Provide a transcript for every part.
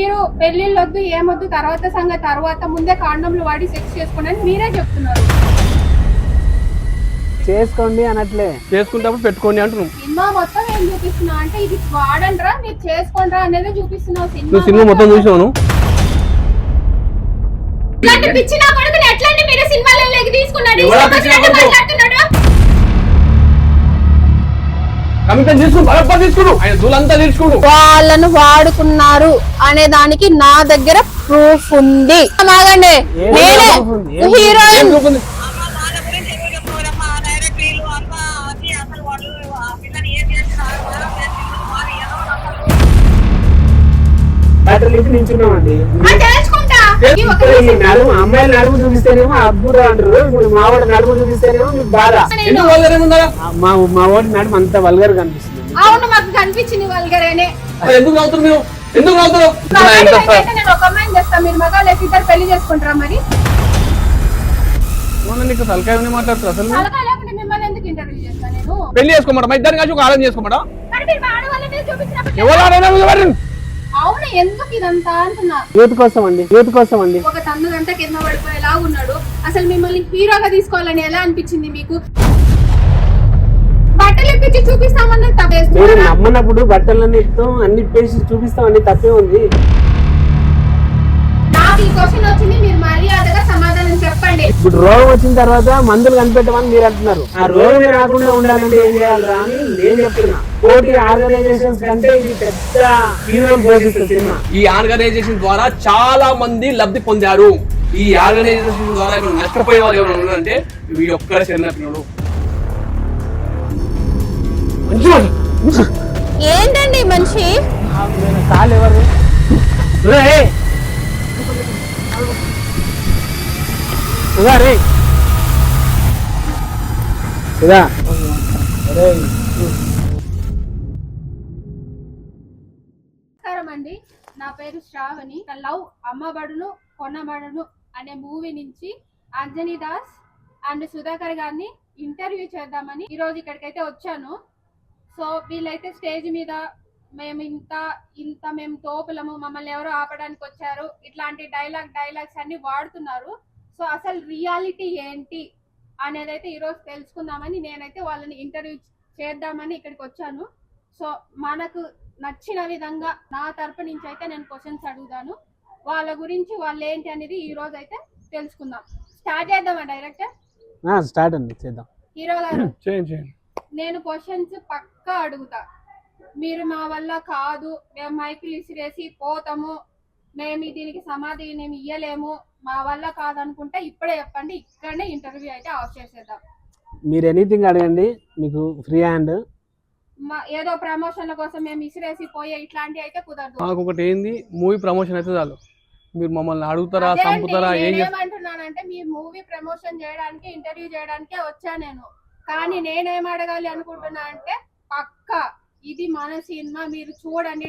మీరు పెళ్లిళ్ళొద్దు ఏమొద్దు తర్వాత సంగతి తర్వాత ముందే కాండంలు వాడి సెక్స్ చేసుకోండి అని మీరే చెప్తున్నారు. చేసుకోండి అనట్లే, చేసుకుంటప్పుడు పెట్టుకోండి అంటున్నాం. సినిమా మొత్తం ఏం చూపిస్తున్నా అంటే ఇది వాడండ్రా మీరు చేసుకోండ్రా అనేది చూపిస్తున్నావు. నువ్వు సినిమా మొత్తం చూసావు. ఇలాంటి పిచ్చి నా కొడుకుని ఎట్లండి మీరు సినిమాలలోకి తీసుకున్నాడు? వాళ్ళను వాడుకున్నారు అనే దానికి నా దగ్గర ప్రూఫ్ ఉంది. మాగండి నేనే హీరోయిన్. అమ్మాయిలు నడుము చూపిస్తేనేమో అబ్బుడు అంటారు, ఇప్పుడు మా వాడు నడుము చూపిస్తేనేమో మీకు బాధ. మా వాడి నడుము అంత వల్గర్ కనిపిస్తుంది. అవును మాకు కనిపించింది వల్గరేనే. ఎందుకు నవ్వుతారు మీరు? ఎందుకు నవ్వుతారు? నేను ఒక అమ్మాయిని చేస్తాను, మీరు మగాళ్ళు ఇద్దరు పెళ్లి చేసుకుంటారా? మరి నీకు తలకాయ మాట్లాడుతారు అసలు. తలకాయ లేకుండా మిమ్మల్ని ఎందుకు ఇంటర్వ్యూ చేస్తాను నేను? పెళ్లి చేసుకోమంటా ఇద్దరు కలిసి ఒక ఆలోచన చేసుకోమంటా. అవును ఎందుకు ఇదంతా అంటున్నా? యూత్ కోసం అండి, యూత్ కోసం అండి. ఒక తన్నుగంట కింద పడిపోయేలా ఉన్నాడు. అసలు మిమ్మల్ని హీరోగా తీసుకోవాలని ఎలా అనిపించింది మీకు? బట్టలు ఇప్పించి చూపిస్తామని మీరు నమ్మనప్పుడు బట్టలన్నీ ఇస్తాం, అన్ని ఇప్పేసి చూపిస్తామని తప్పే ఉంది. నాకు ఈ క్వశ్చన్ వచ్చింది, మీరు మర్యాదగా సమాధానం చెప్పండి. ఇప్పుడు రోగం వచ్చిన తర్వాత మందులు కనిపెట్టమని మీరు అంటున్నారు. ఆ రోగం రాకుండా ఉండాలంటే ఏం చేయాలరా అని నేను చెప్తున్నా. పోటీ ఆర్గనైజేషన్స్ కంటే ఇది పెద్ద హీరో పోషిస్తుంది సినిమా. ఈ ఆర్గనైజేషన్ ద్వారా చాలా మంది లబ్ధి పొందారు. ఈ ఆర్గనైజేషన్ ద్వారా నష్టపోయే వాళ్ళు ఎవరు ఉన్నారంటే ఈ ఒక్క చిన్నపిల్లలు. ఏంటండి మనిషి? కాలు ఎవరు? నమస్కారం అండి, నా పేరు శ్రావణి. లవ్ అమ్మబడును కొనబడును అనే మూవీ నుంచి అంజనీ దాస్ అండ్ సుధాకర్ గారిని ఇంటర్వ్యూ చేద్దామని ఈరోజు ఇక్కడికైతే వచ్చాను. సో వీళ్ళైతే స్టేజ్ మీద మేము ఇంత మేము తోపులము, మమ్మల్ని ఎవరో ఆపడానికి వచ్చారు, ఇట్లాంటి డైలాగ్స్ అన్ని వాడుతున్నారు. సో అసలు రియాలిటీ ఏంటి అనేది అయితే ఈరోజు తెలుసుకుందామని నేనైతే వాళ్ళని ఇంటర్వ్యూ చేద్దామని ఇక్కడికి వచ్చాను. సో మనకు నచ్చిన విధంగా నా తరపు నుంచి అయితే నేను క్వశ్చన్స్ అడుగుతాను. వాళ్ళ గురించి వాళ్ళు ఏంటి అనేది ఈ రోజు అయితే తెలుసుకుందాం. స్టార్ట్ చేద్దామా డైరెక్టర్? స్టార్ట్ అండి, చేద్దాం. హీరో గారు చేయండి. నేను క్వశ్చన్స్ పక్కా అడుగుతా. మీరు మా వల్ల కాదు, మేము మైకులు ఇసిరేసి పోతాము, మేము దీనికి సమాధానం ఇయ్యలేము, మా వల్ల కాదనుకుంటే ఇప్పుడే చెప్పండి, ఇక్కడనే ఇంటర్వ్యూ అయితే ఆఫ్ చేసేద్దాం. మీరు ఎనీథింగ్ అడగండి, మీకు ఫ్రీ హ్యాండ్. ఏదో ప్రమోషన్ల కోసం మేము ఇసిరేసి పోయే ఇట్లాంటివి అయితే కుదరదు. నాకు ఒకటి ఏంది, మూవీ ప్రమోషన్ అయితే చాలు. మీరు మమ్మల్ని అడుగుతారా, చంపుతారా, ఏమంటున్నానంటే మీ మూవీ ప్రమోషన్ చేయడానికి ఇంటర్వ్యూ చేయడానికే వచ్చా నేను. కానీ నేనేం అడగాలి అనుకుంటున్నా అంటే పక్కా ఇది మన సినిమా, మీరు చూడండి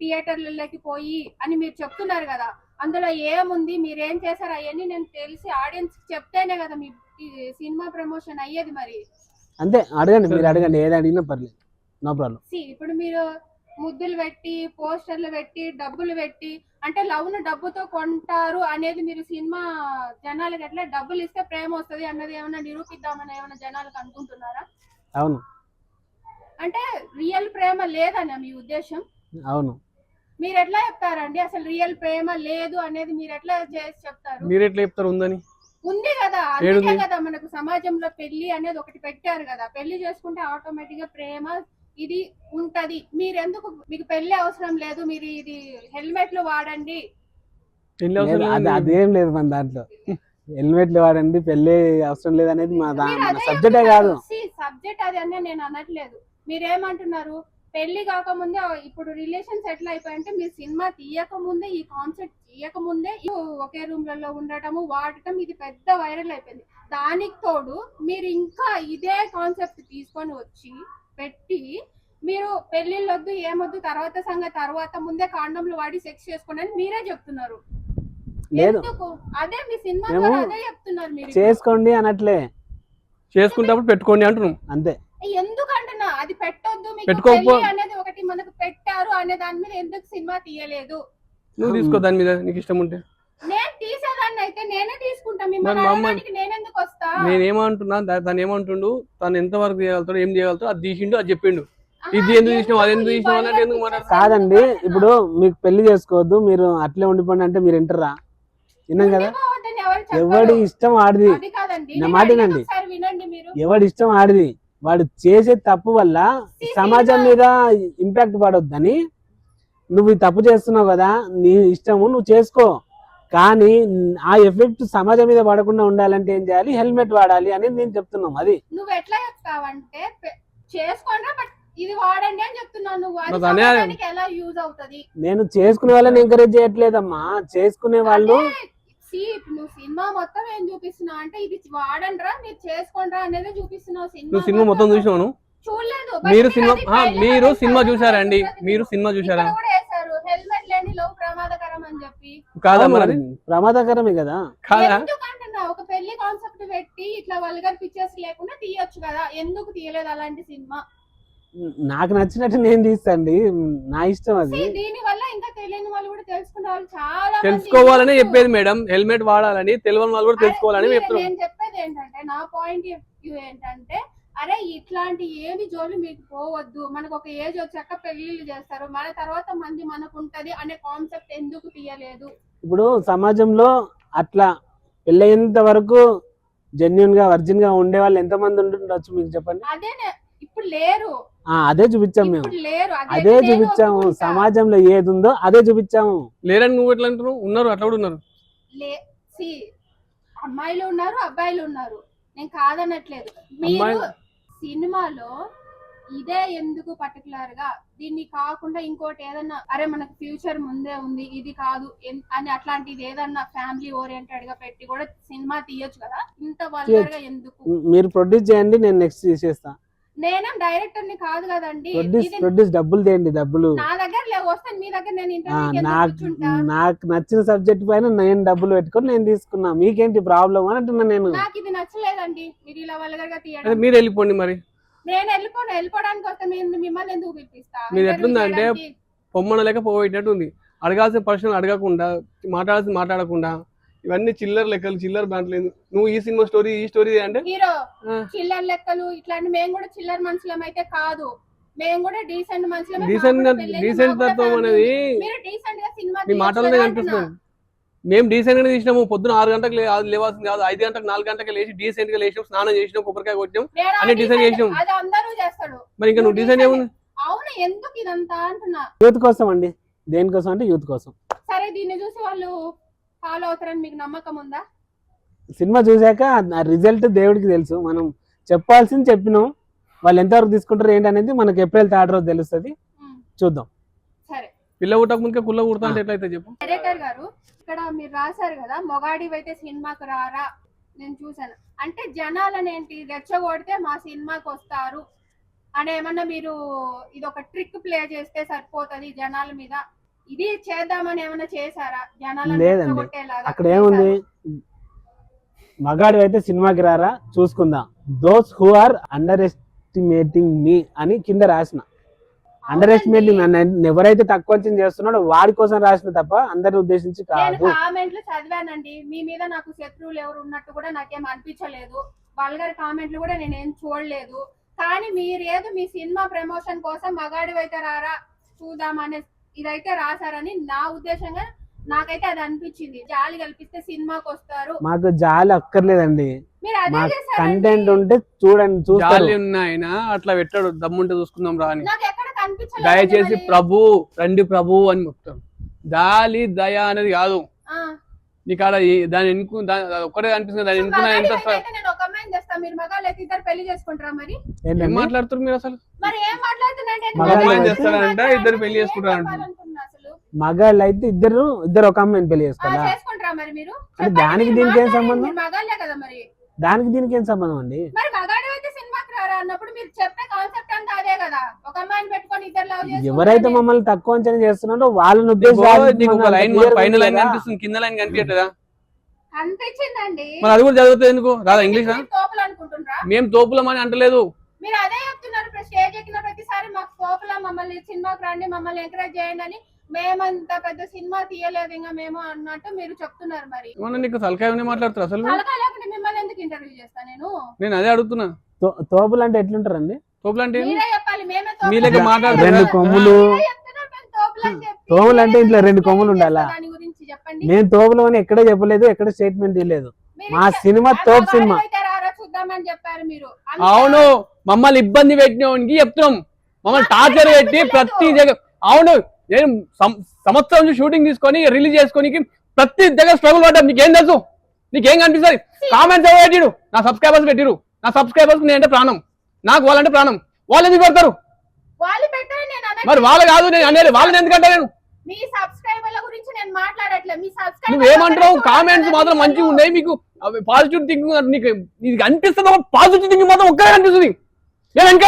థియేటర్లలోకి పోయి అని మీరు చెప్తున్నారు కదా, అందులో ఏముంది, మీరేం చేశారు అవన్నీ నేను తెలిసి ఆడియన్స్ చెప్తేనే కదా మీ సినిమా ప్రమోషన్ అయ్యేది. మరి అంతే, అడగండి, మీరు అడగండి, ఏది అడిగినా పర్లేదు, నో ప్రాబ్లం. ఇప్పుడు మీరు ముద్దులు పెట్టి పోస్టర్లు పెట్టి డబ్బులు పెట్టి అంటే లవ్ ను డబ్బుతో కొంటారు అనేది మీరు సినిమా జనాలకి ఎట్లా డబ్బులు ఇస్తే ప్రేమ వస్తుంది అన్నది ఏమైనా నిరూపిద్దామని ఏమైనా జనాలకు అనుకుంటున్నారా? అవును. అంటే రియల్ ప్రేమ లేదన్న మీ ఉద్దేశం? అవును. మీరు ఎట్లా చెప్తారండి అసలు రియల్ ప్రేమ లేదు అనేది? మీరు ఎట్లా చేసి చెప్తారు? మీరు ఎట్లా చెప్తారు ఉందని? ఉంది కదా, అందుకే కదా మనకు సమాజంలో పెళ్లి అనేది ఒకటి పెట్టారు కదా. పెళ్లి చేసుకుంటే ఆటోమేటిక్ గా ప్రేమ ఇది ఉంటది. మీరెందుకు, మీకు పెళ్లి అవసరం లేదు, మీరు ఇది హెల్మెట్లు వాడండి. అదేం లేదు మన దాంట్లో. హెల్మెట్లు వాడండి, పెళ్లి అవసరం లేదు అనేది మా సబ్జెక్టే కాదు. సబ్జెక్ట్ అది అనే నేను అనట్లేదు. మీరేమంటున్నారు, పెళ్లి కాకముందే ఇప్పుడు రిలేషన్స్ ఎట్లా అయిపోయాయంటే మీరు సినిమా తీయకముందే ఈ కాన్సెప్ట్ తీయకముందే ఒకే రూమ్ లలో ఉండటము వాడటం ఇది పెద్ద వైరల్ అయిపోయింది. దానికి తోడు మీరు ఇంకా ఇదే కాన్సెప్ట్ తీసుకొని వచ్చి పెట్టి మీరు పెళ్లిళ్ళొద్దు ఏమొద్దు తర్వాత సంగతి తర్వాత ముందే కాండంలు వాడి సెక్స్ చేసుకోండి అని మీరే చెప్తున్నారు. అదే మీ సినిమా అదే చెప్తున్నారు. మీరు చేసుకోండి అనట్లే, చేసుకుంటప్పుడు పెట్టుకోండి అంటున్నాం అంతే. ఎందుకు అంటున్నా, అది పెట్టొద్దు మీకు అనేది ఒకటి మనకు పెట్టారు అనే దాని మీద ఎందుకు సినిమా తీయలేదు? నువ్వు తీసుకో దాని మీద నీకు ఇష్టం ఉంటే. నేను తీసేదాన్ని అయితే నేనే తీసుకుంటా, మరి మిమ్మల్ని మా అమ్మ- అడగడానికి నేనెందుకు వస్తా? నేనేమంటున్నా తను ఏమంటుండు, తను ఎంత వరకు చేయగలుగుతాడు, ఏం చేయగలుగుతాడు అది తీసిండు, అది చెప్పిండు. ఇది ఎందుకు తీసినావు, అది ఎందుకు తీసినావు అన్నట్టు ఎందుకు మాట్లాడు. కాదండి, ఇప్పుడు మీకు పెళ్లి చేసుకోవద్దు, మీరు అట్లే ఉండిపోండి అంటే మీరు వింటారా? విన్నాం కదా, ఉండిపోవద్దని ఎవరు చెప్పరు. ఎవడి ఇష్టం ఆడిది. అది కాదండి, నా నేను మాట అడిగేది వినండి. ఒకసారి వినండి మీరు. ఎవడి ఇష్టం ఆడిది. వాడు చేసే తప్పు వల్ల సమాజం మీద ఇంపాక్ట్ పడొద్దని నువ్వు ఈ తప్పు చేస్తున్నావు కదా, నీ ఇష్టము నువ్వు చేసుకో, కానీ ఆ ఎఫెక్ట్ సమాజం మీద పడకుండా ఉండాలంటే ఏం చేయాలి, హెల్మెట్ వాడాలి అని నేను చెప్తున్నాం. అది నువ్వు ఎట్లా చెప్తావంటే చేసుకోండి బట్ ఇది వాడండి అని చెప్తున్నావు. నువ్వు అది మరి అనే- సమాజానికి ఎలా యూజ్ అవుతది? నేను చేసుకునే వాళ్ళని ఎంకరేజ్ చేయట్లేదమ్మా. చేసుకునే వాళ్ళు నువ్వు సినిమా మొత్తం ఏం చూపిస్తున్నావు అంటే ఇది వాడండిరా మీరు చేసుకోండిరా అనేది చూపిస్తున్నావు. నువ్వు సినిమా మొత్తం చూసినావు? చూడలేదు. మీరు సినిమా చూసారండి? మీరు సినిమా చూసారా? హెల్మెట్ లేని లవ్ ప్రమాదకరం అని చెప్పి. కాదా మరి? ప్రమాదకరమే కదా. కాదా? ఎందుకంటున్నా ఒక పెళ్లి కాన్సెప్ట్ పెట్టి ఇట్లా వల్గర్ పిక్చర్స్ లేకుండా తీయొచ్చు కదా, ఎందుకు తీయలేదు అలాంటి సినిమా? నాకు నచ్చినట్టు నేను తీస్తాండి, నా ఇష్టం అది. దీని వల్ల ఇంకా తెలియని వాళ్ళు కూడా తెలుసుకునే వాళ్ళు చాలా మంది తెలుసుకోవాలని ఉన్నారు. చెప్పేది మేడం, హెల్మెట్ వాడాలని, తెలియని వాళ్ళు కూడా తెలుసుకోవాలని చెప్తున్నాం. నేను చెప్పేది ఏంటంటే, నా పాయింట్ ఆఫ్ వ్యూ ఏంటంటే, అరే ఇట్లాంటి ఏమి జోలు మీకు పోవద్దు, మనకు ఒక ఏజ్ వచ్చాక పెళ్లిళ్ళు చేస్తారు, మన తర్వాత మంది మనకు ఉంటది అనే కాన్సెప్ట్ ఎందుకు తీయలేదు? ఇప్పుడు సమాజంలో అట్లా పెళ్ళయ్యేంత వరకు జెన్యున్ గా వర్జిన్ గా ఉండే వాళ్ళు ఎంత మంది ఉంటుండొచ్చు మీకు చెప్పండి. అదే ఇప్పుడు లేరు. అదే చూపించాం మేము, ఇప్పుడు లేరు. అదే చూపించాము. సమాజంలో ఏది ఉందో అదే చూపించాము. లేరని నువ్వు ఎట్లా అంటున్నావు? ఉన్నారు, అట్లా కూడా ఉన్నారు. అమ్మాయిలు ఉన్నారు, అబ్బాయిలు ఉన్నారు, నేను కాదనట్లేదు. మీరు సినిమాలో ఇదే ఎందుకు పర్టికులర్ గా దీన్ని కాకుండా ఇంకోటి ఏదన్నా, అరే మనకు ఫ్యూచర్ ముందే ఉంది ఇది కాదు అని అట్లాంటిది ఏదన్నా ఫ్యామిలీ ఓరియంటెడ్ గా పెట్టి కూడా సినిమా తీయొచ్చు కదా, ఇంత వల్గర్ గా ఎందుకు? మీరు ప్రొడ్యూస్ చేయండి, నేను నెక్స్ట్ చేసేస్తా. నేనేం డైరెక్టర్ ని కాదు కదండి. ప్రొడ్యూస్ డబ్బులు తేండి, డబ్బులు నా దగ్గర లేవు, వస్తాను మీ దగ్గర. నేను ఇంటర్వ్యూకి నాకు నచ్చిన సబ్జెక్ట్ పైన నేను డబ్బులు పెట్టుకొని నేను తీసుకున్నా, మీకేంటి ప్రాబ్లం అని అంటున్నా. నేను నాకు ఇది నచ్చలేదండి, మీరు ఇలా వల్గర్ గా అదే తీయడం. మీరు వెళ్ళిపోండి మరి. నేను వెళ్ళిపోవడానికి వస్తే మిమ్మల్ని ఎందుకు పిలిపిస్తా? మీరు ఎట్లుందంటే పొమ్మన లేక పోయేటట్టు ఉంది. అడగాల్సిన ప్రశ్నలు అడగకుండా, మాట్లాడాల్సిన మాట్లాడకుండా, ఇవన్నీ చిల్లర లెక్కలు, చిల్లర బ్యాంట్లు. నువ్వు ఈ సినిమా స్టోరీ ఈ స్టోరీ అంటే హీరో చిల్లర లెక్కలు ఇట్లాంటి. మేము కూడా చిల్లర మనుషులం అయితే కాదు, మేము కూడా డీసెంట్ మనుషులం. డీసెంట్ తత్వం అనేది మీరు డీసెంట్ గా సినిమా మీ మాటలనే కనిపిస్తుంది. మేము డీసెంట్ గానే తీసినాము. పొద్దున 6 గంటలకు లేవాల్సింది కాదు, 5 గంటలకు 4 గంటలకు లేచి డీసెంట్ గా లేచినాం, స్నానం చేసినాం, కొబ్బరికాయ కొట్టినాం, అన్ని డిసైన్ చేసినాం. అది అందరూ చేస్తాడు. మరి ఇంకా నువ్వు డిసైన్ ఏముంది? అవును, ఎందుకు ఇదంతా అంటున్నా? యూత్ కోసం అండి. దేనికోసం అంటే యూత్ కోసం. సరే, దీన్ని చూసి వాళ్ళు ఫాలో అవుతారని మీకు నమ్మకం ఉందా? సినిమా చూసాక ఆ రిజల్ట్ దేవుడికి తెలుసు. మనం చెప్పాల్సింది చెప్పినాం, వాళ్ళు ఎంతవరకు తీసుకుంటారు ఏంటి అనేది మనకి ఏప్రిల్ 3 రోజు తెలుస్తుంది. చూద్దాం. సరే, పిల్ల పుట్టక ముందుకే కుల్ల కుడతా అంటే ఎట్లయితే చెప్పు. డైరెక్టర్ గారు, ఇక్కడ మీరు రాశారు కదా, మొగాడివైతే సినిమాకు రారా. నేను చూసాను అంటే జనాలను ఏంటి రెచ్చగొడితే మా సినిమాకి వస్తారు అని ఏమన్నా మీరు ఇది ఒక ట్రిక్ ప్లే చేస్తే సరిపోతుంది జనాల మీద, ఇది చేద్దామని ఏమన్నా చేశారా? జనాలను లేదండి, రెచ్చగొట్టేలాగా అక్కడ ఏముంది, మగాడు అయితే సినిమాకి రారా చూసుకుందాం, those who are underestimating me అని కింద రాసిన. అండర్ ఎస్టిమేటింగ్ ఎవరైతే తక్కువ అంచనా చేస్తున్నాడో వాడి కోసం రాసిన తప్ప అందరి ఉద్దేశించి నేను కాదు. కామెంట్లు చదివానండి, మీ మీద నాకు శత్రువులు ఎవరు ఉన్నట్టు కూడా నాకేం అనిపించలేదు, వల్గర్ కామెంట్లు కూడా నేనేం చూడలేదు. కానీ మీరేదో మీ సినిమా ప్రమోషన్ కోసం మగాడివైతే రారా చూద్దామనే ఇదైతే రాశారని నా ఉద్దేశంగా నాకైతే అది అనిపించింది. జాలి కల్పిస్తే సినిమాకి వస్తారు. మాకు జాలి అక్కర్లేదండి, మీరు అదే మాకు చేశారండి. కంటెంట్ ఉంటే చూడండి, చూస్తారు. జాలి ఉన్నాయన అట్లా పెట్టాడు, దమ్ముంటే చూసుకుందాం రా అని. నాకు ఎక్కడ కనిపించలేదు. దయచేసి ప్రభు రండి ప్రభు అని చెప్తాం. జాలి దయ అనేది కాదు నీకు ఆడ దాని ఒక్కటే అనిపిస్తుంది. దాని ఎన్నుకున్నా ఎంత నేను ఒక అమ్మాయిని చేస్తా, మీరు మగాళ్ళు అయితే ఇద్దరు పెళ్లి చేసుకుంటారా? మరి ఏం మాట్లాడుతారు మీరు అసలు? మరి ఏం మాట్లాడుతున్నారంటే మగాళ్ళు అమ్మాయిని చేస్తారంట, ఇద్దరు పెళ్లి చేసుకుంటారంట. అసలు మగాళ్ళు అయితే ఇద్దరు ఒక అమ్మాయిని పెళ్లి చేసుకోవాలా? చేసుకుంటారా మరి మీరు? అంటే దానికి దీనికి ఏం సంబంధం? మీరు మగాళ్ళే కదా మరి. దానికి దీనికి ఏం సంబంధం అండి? మరి మగాడు అయితే సినిమాకి రారా అన్నప్పుడు మీరు చెప్పే కాన్సెప్ట్ అంతా అదే కదా, ఒక అమ్మాయిని పెట్టుకొని ఇద్దరు లవ్ చేసి ఎవరైతే మమ్మల్ని తక్కువ అంచనా చేస్తున్నారో వాళ్ళని నీకు ఒక లైన్ పైన లైన్ కనిపిస్తుంది, కింద లైన్ కనిపించట్లేదా? అనిపించిందండి. మరి అది కూడా చదువుతుంది ఎందుకు? రాదా ఇంగ్లీష్? తోపులు అనుకుంటున్నారా? మేము తోపులం అని అంటలేదు. మీరు అదే చెప్తున్నారు, స్టేజ్ ఎక్కిన ప్రతిసారి మాకు తోపులా, మమ్మల్ని సినిమాకి రండి, మమ్మల్ని ఎంకరేజ్ చేయండి అని. మేమంత పెద్ద సినిమా తీయలేదు ఇంకా మేము అన్నట్టు మీరు చెప్తున్నారు. మరి ఏమన్నా నీకు తలకాయ మాట్లాడుతారు అసలు? తలకాయ లేకుండా మిమ్మల్ని ఎందుకు ఇంటర్వ్యూ చేస్తా నేను అదే అడుగుతున్నా. తోపులు అంటే ఎట్లుంటారండి? తోపులు అంటే మీరే చెప్పాలి. మేమే మీ లెక్క మాట్లాడతారు. రెండు కొమ్ములు. తోపులు అంటే ఇంట్లో 2 కొమ్ములు ఉండాలా? దాని గురించి చెప్పండి. నేను తోపులు అని ఎక్కడ చెప్పలేదు, ఎక్కడ స్టేట్మెంట్ ఇవ్వలేదు. మా సినిమా తోపు సినిమా. చూద్దామని చెప్పారు మీరు. అవును, మమ్మల్ని ఇబ్బంది పెట్టినోనికి చెప్తున్నాం. మమ్మల్ని టార్చర్ పెట్టి ప్రతి దగ్గర. అవును, నేను సంవత్సరం షూటింగ్ తీసుకొని రిలీజ్ చేసుకొని ప్రతి దగ్గర స్ట్రగుల్ పడ్డా. నీకేం తెలుసు? నీకేం కనిపిస్తుంది? కామెంట్స్ ఎవరు పెట్టిరు? నా సబ్స్క్రైబర్స్ పెట్టిరు. నా సబ్స్క్రైబర్స్ నేనంటే ప్రాణం, నాకు వాళ్ళంటే ప్రాణం. వాళ్ళు ఎందుకు పెడతారు? మరి వాళ్ళు కాదు నేను అనేది. వాళ్ళని ఎందుకంటే నేను మీ సబ్స్క్రైబర్ల గురించి నేను మాట్లాడట్లేదు. మీ సబ్స్క్రైబర్ నువ్వేమంటావు? కామెంట్స్ మాత్రం మంచిగా ఉన్నాయి. మీకు పాజిటివ్ థింకింగ్ నీకు అనిపిస్తుంది. పాజిటివ్ థింకింగ్ మాత్రం ఒక్కడే కనిపిస్తుంది. నేను వెనక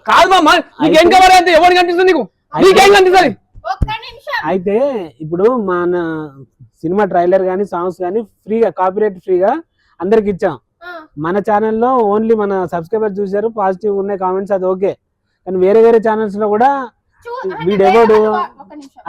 కాదు మా నీకు వెనక పడే ఎవరికి కనిపిస్తుంది? నీకు నీకేం కనిపిస్తుంది? అయితే ఇప్పుడు మన సినిమా ట్రైలర్ గానీ సాంగ్స్ గానీ ఫ్రీగా, కాపీరైట్ ఫ్రీగా అందరికి ఇచ్చాం. మన ఛానల్లో ఓన్లీ మన సబ్స్క్రైబర్ చూసారు, పాజిటివ్ ఉన్నాయి కామెంట్స్, అది ఓకే. కానీ వేరే ఛానల్స్ లో కూడా వీడెవడు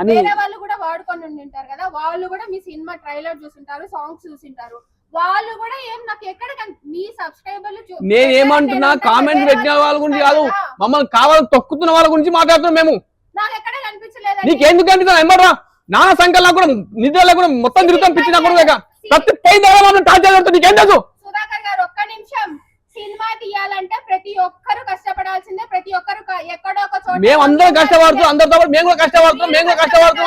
అని వాళ్ళు కూడా వాడుకొని ఉంటారు కదా, వాళ్ళు కూడా మీ సినిమా ట్రైలర్ చూసింటారు, సాంగ్స్ చూసింటారు. వాళ్ళు కూడా ఏం నాకు ఎక్కడ మీ సబ్స్క్రైబర్లు నేనేమంటున్నా, కామెంట్స్ పెట్టిన వాళ్ళ గురించి కాదు, మమ్మల్ని కావాలని తొక్కుతున్న వాళ్ళ గురించి మాట్లాడుతున్నాం మేము. నాకు ఎక్కడ కనిపించలేదు. నీకెందుకు కనిపిస్తుంది? ఏమరా నా సంఖ్యలో కూడా నిద్రలో కూడా మొత్తం తిరుగుతాం. పిచ్చిన కూడా ప్రతి పై టార్చర్ పెడతా. నీకేం తెలుసు? సుధాకర్ గారు ఒక్క నిమిషం. సినిమా తీయాలంటే ప్రతి ఒక్కరు కష్టపడాల్సిందే. ప్రతి ఒక్కరు ఎక్కడో ఒక చోట. మేము అందరం కష్టపడుతున్నాం, అందరితో మేము కూడా కష్టపడుతున్నాం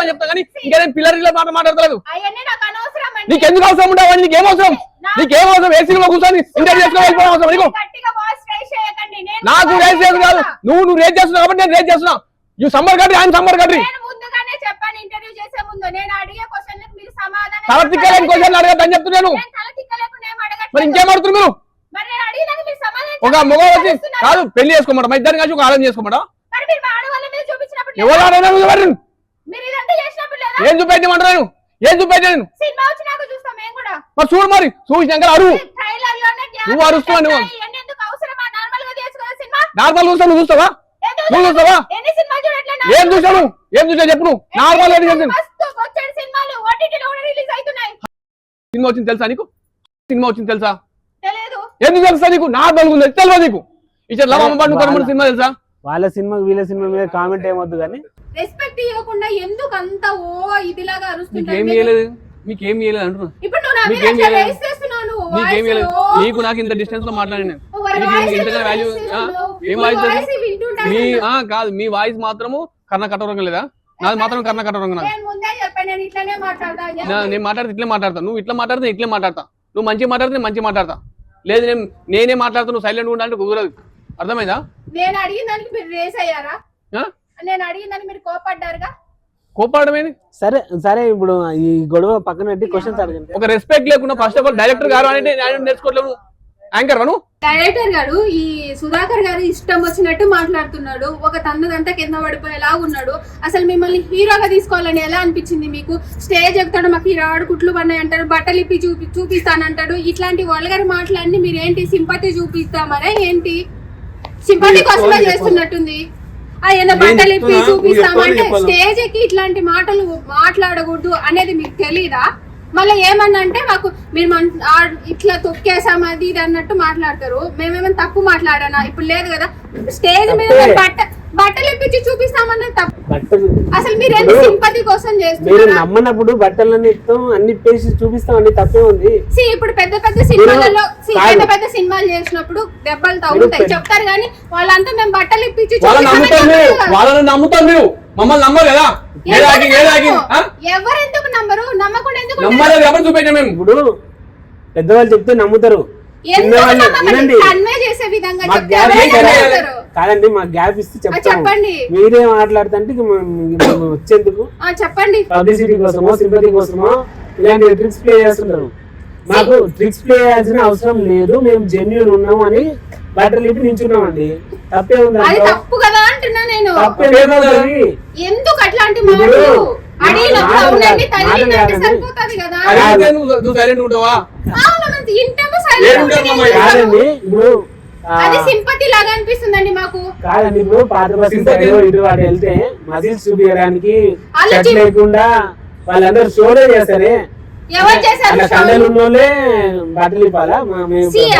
అని చెప్తాం. కానీ ఇంకా నేను పిల్లల మాట్లాడలేదు. అవన్నీ నాకు అనవసరం. నీకెందుకు అవసరం ఉండవు? నీకేం అవసరం? ఏసీలో కూర్చొని ఇంటర్వ్యూ చేసుకోవాలి అవసరం నీకు? నాకు రేస్ చేసి కాదు, నువ్వు రేస్ చేస్తున్నావు కాబట్టి నేను రేస్ చేస్తున్నా. యూ సమ్మర్ కంట్రీ, ఆయన సమ్మర్ కంట్రీ. ముందుగానే చెప్పాను ఇంటర్వ్యూ చేసే ముందు. నేను అడిగే క్వశ్చన్లకు మీరు సమాధానం తల తిక్కలేని క్వశ్చన్లు అడగద్దని చెప్తున్నాను. మరి ఇంకేం అడుగుతున్నారు మీరు? ఒక మగ వచ్చి కాదు పెళ్లి చేసుకోమంట, మా ఇద్దరిని కలిసి ఒక ఆలోచన చేసుకోమంట. ఎవరు ఏం చూపెట్టమంటారు? ఏం చూపెట్టాను? మరి చూడు, మరి చూసినాక అరువు. నువ్వు అరుస్తున్నావు. నువ్వు నార్మల్ చూస్తావు? నువ్వు చూస్తావా? నువ్వు చూస్తావా? ఏం చూసావు? ఏం చూసావు చెప్పు. నువ్వు నార్మల్ సినిమా వచ్చింది తెలుసా నీకు? సినిమా వచ్చింది తెలుసా? ఎందుకు తెలుసా నీకు? నార్మల్ ఉంది తెలియదు నీకు? ఇచ్చే లవ్ సినిమా తెలుసా? వాళ్ళ సినిమా వీళ్ళ సినిమా మీద కామెంట్ ఏమొద్దు కానీ రెస్పెక్ట్ ఇవ్వకుండా ఎందుకు అంత ఇదిలాగా అరుస్తుంటారు? మీకేం చేయలేదు అంటున్నా. ఇప్పుడు నువ్వు నా మీద రేస్ చేస్తున్నావు. నీకేం చేయలేదు. నీకు నాకు ఇంత డిస్టెన్స్ లో మాట్లాడి నేను ఇంతగా వాల్యూ ఏం వాయిస్ కాదు. మీ వాయిస్ మాత్రము కర్ణ కఠోరంగా లేదా? నాది మాత్రం కర్ణ కఠోరంగా. నేను మాట్లాడితే ఇట్లే మాట్లాడతా. నువ్వు ఇట్లా మాట్లాడితే ఇట్లే మాట్లాడతా. నువ్వు మంచిగా మాట్లాడితే నేను మంచిగా మాట్లాడతా. లేదు నేనే మాట్లాడుతా, నువ్వు సైలెంట్ ఉండాలంటే కుదరదు. అర్థమైందా? నేను అడిగిన దానికి మీరు రేస్ అయ్యారా? నేను అడిగిన దానికి మీరు కోపడ్డారుగా. కోపడమేది? సరే సరే, ఇప్పుడు ఈ గొడవ పక్కన పెట్టి క్వశ్చన్స్ అడగండి. ఒక రెస్పెక్ట్ లేకుండా ఫస్ట్ ఆఫ్ ఆల్ డైరెక్టర్ గారు అంటే నేర్చుకోవట్లేవు. యాంకర్ గాను డైరెక్టర్ గారు ఈ సుధాకర్ గారు ఇష్టం వచ్చినట్టు మాట్లాడుతున్నాడు. ఒక తన్నదంతా కింద పడిపోయేలా ఉన్నాడు. అసలు మిమ్మల్ని హీరోగా తీసుకోవాలని ఎలా అనిపించింది మీకు? స్టేజ్ ఎక్కుతాడు, మాకు ఈ రాడు కుట్లు పన్నాయి అంటాడు, బట్టలు ఇప్పి చూపిస్తానంటాడు. ఇట్లాంటి వల్గర్ మాటలన్నీ మీరు ఏంటి సింపతి చూపిస్తామనే ఏంటి? సింపతి కోసమే చేస్తున్నట్టుంది. ఆయన బట్టలు ఇప్పి చూపిస్తామంటే స్టేజ్ ఎక్కి ఇట్లాంటి మాటలు మాట్లాడకూడదు అనేది మీకు తెలీదా? మళ్ళీ ఏమన్నా అంటే మాకు మీరు ఇట్లా తొక్కేసాం అది ఇది అన్నట్టు మాట్లాడతారు. మేమేమైనా తప్పు మాట్లాడానా? ఇప్పుడు లేదు కదా. స్టేజ్ మీద బట్టలు ఇప్పించి చూపిస్తామన్నది తప్పు. అసలు మీరు ఎందుకు సింపతి కోసం చేస్తున్నారు? నమ్మనప్పుడు బట్టలన్నీ ఇస్తాం, అన్ని పేసి చూపిస్తాం, అన్ని తప్పే ఉంది. ఇప్పుడు పెద్ద సినిమాలలో పెద్ద సినిమాలు చేసినప్పుడు దెబ్బలు తగ్గుతాయి చెప్తారు, కానీ వాళ్ళంతా మేము బట్టలు ఇప్పించి వాళ్ళని నమ్ముతాం. మీరు మమ్మల్ని నమ్మరు కదా? ఎవరెందుకు నమ్మరు? నమ్మకుండా ఎందుకు నమ్మలేదు? ఎవరు చూపెట్టా? మేము ఇప్పుడు పెద్దవాళ్ళు చెప్తే నమ్ముతారు. కాదండి, మా గ్యాప్ ఇస్తే చెప్తాను. మీరే మాట్లాడుతుంటే వచ్చేందుకు చెప్పండి. పబ్లిసిటీ కోసమో సింపతి కోసమో ఇలాంటి ట్రిక్స్ ప్లే చేస్తుంటారు. మాకు ట్రిక్స్ ప్లే చేయాల్సిన అవసరం లేదు. మేము జెన్యూన్ ఉన్నాం అని బట్టలు ఇప్పి నించున్నామండి. తప్పే ఉంది? తప్పు కదా అంటున్నా నేను. తప్పే ఎందుకు అట్లాంటి మాటలు? సరిపోతుంది కదా. కాదండి, ఇప్పుడు అది సింపతి లాగా అనిపిస్తుందండి మాకు. కాదండి ఇప్పుడు పాత బస్సు ఇటు వాటి వెళ్తే మజిల్స్ చూపించడానికి వాళ్ళు షర్ట్ లేకుండా వాళ్ళందరూ షోలే చేస్తారే, ఎవరు చేశారు అలా కండలు ఉన్నోళ్ళే బట్టలు ఇవ్వాలా?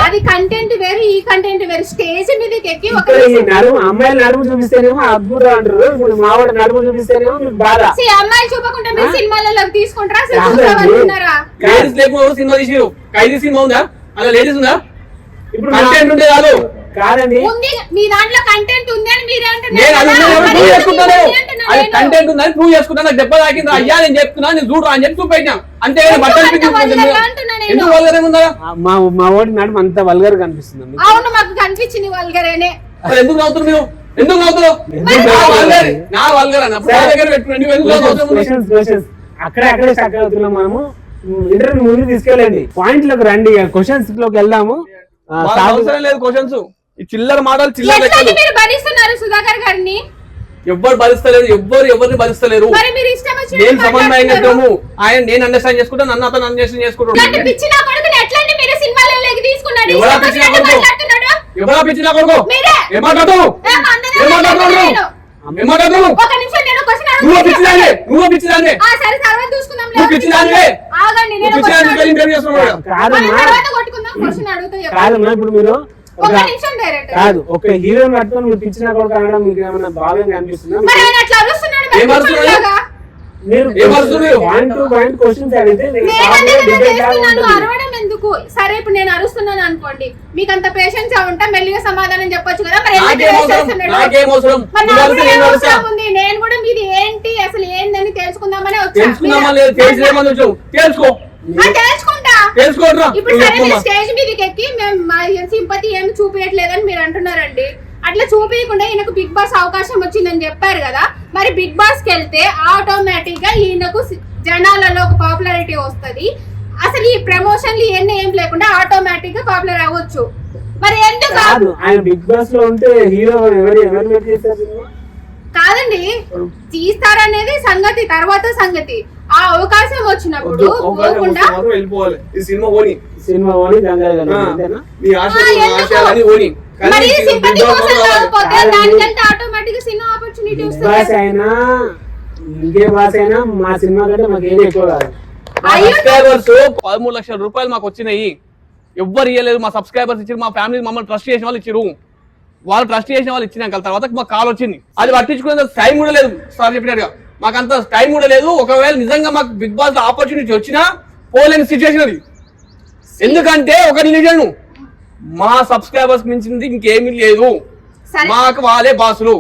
అది కంటెంట్ వేరు, ఈ కంటెంట్ వేరు. స్టేజ్ మీదకి ఎక్కి ఒక నడుము అమ్మాయిలు నడుము చూపిస్తేనేమో అద్భుతం అంటారు, ఇప్పుడు మా వాడు నడుము చూపిస్తేనేమో మీకు బాధ. అమ్మాయిలు చూపకుండా మీరు సినిమాలలో తీసుకుంటారా? లేడీస్ లేకుండా సినిమా తీసిరు, ఖైదీ సినిమా ఉందా, అలా లేడీస్ ఉందా? ఇప్పుడు కంటెంట్ ఉంటే కాదు. కాదండి మీ దాంట్లో కంటెంట్ ఉంది అని మీరే నేను అది ప్రూవ్ చేసుకుంటాను, అది కంటెంట్ ఉందని ప్రూవ్ చేసుకుంటాను. నాకు దెబ్బ తాకింది అయ్యా, నేను చెప్తున్నా, నేను చూడు అని చెప్పి చూపెట్టినా అంతే. బట్టలు ఎందుకు వల్గర్ ఉందా? మా వాడి నడుము అంత వల్గర్ కనిపిస్తుంది. అవును, మాకు కనిపించింది వల్గరేనే. అసలు ఎందుకు నవ్వుతున్నారు మీరు? ఎందుకు నవ్వుతున్నావు? నా వల్గర్ అన్న దగ్గర పెట్టుకుని అక్కడే స్టక్ అవుతున్నాం మనము. ఇంటర్వ్యూ ముందు తీసుకెళ్ళండి, పాయింట్ లోకి రండి, క్వశ్చన్స్ లోకి వెళ్దాము. అవసరం లేదు క్వశ్చన్స్, ఈ చిల్లర మాటలు చిల్లర లెక్కలు. మీరు భరిస్తున్నారు సుధాకర్ గారిని. ఎవ్వరు భరిస్తలేరు, ఎవరిని భరిస్తలేరు. మరి మీరు ఇష్టం వచ్చినట్టు నేను సమన్వయం చేద్దాము, ఆయన నేను అండర్స్టాండ్ చేసుకుంటా, నన్ను అతను అండర్స్టాండ్ చేసుకుంటాడు. ఇలాంటి పిచ్చి నా కొడుకుని ఎట్లండి మీరు సినిమాలలోకి తీసుకున్నాడు? ఎవరా ఇష్టం పిచ్చి నా వచ్చినట్టు కొడుకు? మాట్లాడుతున్నాడు. ఎవరా పిచ్చి నా కొడుకు? మీరే. ఏం మాట్లాడుతున్నావు? ఏం మాట్లాడుతున్నావు? ఏం మాట్లాడుతున్నావు? ఒక నిమిషం నేను క్వశ్చన్ నువ్వు పిచ్చిదాన్ని, నువ్వు పిచ్చిదాన్ని, సరే తర్వాత చూసుకుందాం. నువ్వు పిచ్చిదాన్ని, ఆగండి, నువ్వు నేను పిచ్చిదాన్ని ఇంటర్వ్యూ చేస్తున్నాడు. కాదమ్మా, తర్వాత కొట్టుకుందాం. క్వశ్చన్ అడుగుతా చెప్పండి. కాదమ్మా, ఇప్పుడు మీరు ఒక నిమిషం డైరెక్టర్. కాదు ఒక హీరోని పట్టుకొని మీరు పిచ్చిన కొడుకు అనడం మీకు ఏమైనా భావ్యంగా అనిపిస్తుందా? మరి ఆయన అట్లా అరుస్తున్నాడు, ఏం అరుస్తున్నాడు? పిచ్చిలాగా. మీరు ఏం అరుస్తున్నారు? పాయింట్ టు పాయింట్ క్వశ్చన్స్ అడిగితే నేను అదే కదా చేస్తున్నాను, అరవడం ఎందుకు? సరే ఇప్పుడు నేను అరుస్తున్నాను అనుకోండి, మీకు అంత పేషెన్స్ ఉంటే మెల్లిగా సమాధానం చెప్పొచ్చు కదా. మరి ఎందుకు నాకేం వేస్ట్ అవసరం? చేస్తున్నాడు? నాకేం అవసరం? మరి నువ్వు నాకు అరిస్తే కూడా నేను ఏం అరుస్తా. అవసరం ఉంది? నేను కూడా మీది ఏంటి అసలు ఏందని తెలుసుకుందామనే వచ్చా. తెలుసుకుందామా లేదు, తెలుసులేమని వచ్చావు, తెలుసుకో, తెలుసుకుంటా. తెలుసుకోరా. ఇప్పుడు సరే మీరు స్టేజ్ మీదకి ఎక్కి మేము మా సింపతి ఏమి చూపించట్లేదని మీరు అంటున్నారండి. అట్లా చూపించకుండా ఈయనకు బిగ్ బాస్ అవకాశం వచ్చిందని చెప్పారు కదా. మరి బిగ్ బాస్ కి వెళ్తే ఆటోమేటిక్ గా ఈయనకు జనాలలో ఒక పాపులారిటీ వస్తది. అసలు ఈ ప్రమోషన్లు ఇవన్నీ ఏం లేకుండా ఆటోమేటిక్ గా పాపులర్ అవ్వచ్చు. మరి ఎందుకు కాదు? ఆయన బిగ్ బాస్ లో ఉంటే హీరో ఎవరు వెయిట్ చేస్తారు? కాదండి, తీస్తారనేది సంగతి, తర్వాత సంగతి. ఆ అవకాశం వచ్చినప్పుడు పోకుండా వెళ్ళిపోవాలి. ఈ సినిమా ఓని, సినిమా ఓని అంతేనా? నీ ఆశయాలని ఓని. మరి సింపతి కోసం కాకపోతే దానికంటే ఆటోమేటిక్ సినిమా ఆపర్చునిటీ బాస్ వస్తుంది. అయినా ఇంకే బాస్ అయినా మా సినిమా కంటే మాకు ఏం ఎక్కువ కాదు. సబ్స్క్రైబర్స్ 13 లక్షల రూపాయలు మాకు వచ్చినాయి. ఎవ్వరు ఇవ్వలేదు, మా సబ్స్క్రైబర్స్ ఇచ్చారు, మా ఫ్యామిలీ మమ్మల్ని ట్రస్ట్ చేసిన వాళ్ళు ఇచ్చారు. వాళ్ళు ట్రస్ట్ చేసిన వాళ్ళు ఇచ్చినాక తర్వాత మాకు కాల్ వచ్చింది, అది పట్టించుకునే టైం కూడా లేదు. సార్ చెప్పినట్టుగా మాకు అంత టైం కూడా లేదు. ఒకవేళ నిజంగా మాకు బిగ్ బాస్ ఆపర్చునిటీ వచ్చినా పోలేని సిచ్యువేషన్ అది. ఎందుకంటే ఒక నిజం, మా సబ్స్క్రైబర్స్ మించింది ఇంకేమీ లేదు, మాకు వాళ్ళే బాసులు.